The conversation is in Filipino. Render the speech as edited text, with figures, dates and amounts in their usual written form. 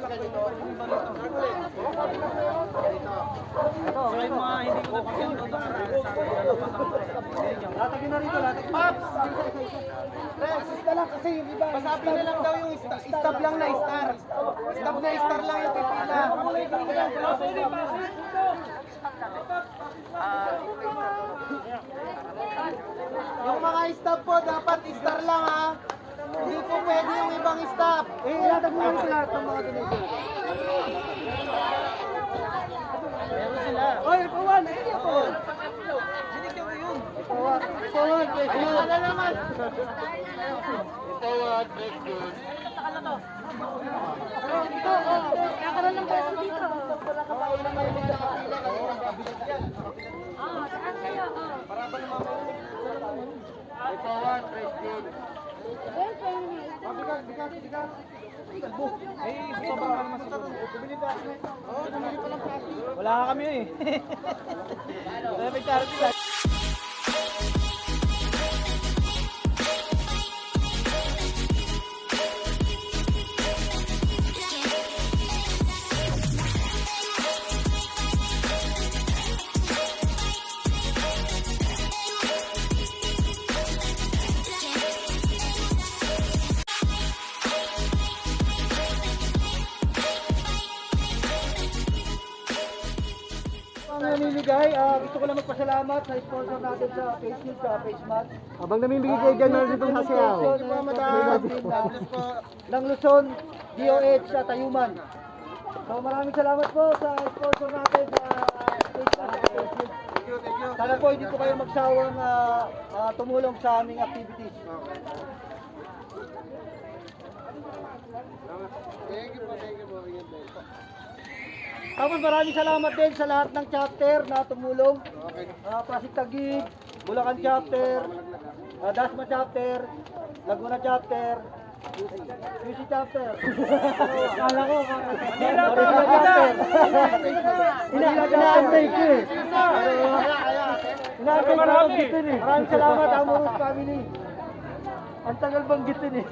Sila yung mga hindi ko napagyan doon latagin na rito, latagin. Pops! Resist na lang kasi yung iba. Pasabi na lang daw yung stop lang na star. Stop na star lang yung pipila. Yung mga stop po, dapat star lang ha. Hindi po pwede yung ibang stop. Ilatag mo yung lahat ng mga ganito. Meron sila. Oy, Pawan! Pawan! Binigyan ko yun. Pawan! Pawan! Ayun na naman! Pawan! Very good. Takala to. Kakaroon ng peso dito. Wala na may mga nakapila kasi nakabili yan. Saan kayo? Para ba naman Pawan! Very good. Bigat. Eh, sobrang naman sa doon. Bumili pa ako. Oo, bumili pa lang plastic. Wala ka kami eh. Wala may charity lang. Namimigay, gusto ko lang magpasalamat sa sponsor natin sa Facebook, sa FaceMat. Habang namimigay kayo dyan, meron ditong hasayaw. Ng Luzon, DOH sa Tayuman. So maraming salamat po sa sponsor natin sa FaceMat at Facebook. Sana po hindi po kayo magsawang tumulong sa aming activities. Thank you po. Tapos maraming salamat din sa lahat ng chapter na tumulong. Pasig Taguig, Bulacan chapter, Dasma chapter, Laguna chapter, UC chapter. Kala ko, Manila chapter. Inaantay ko eh. Inaantay ko ang gitin eh. Maraming salamat, Amorous Family. Ang tagal bang gitin eh.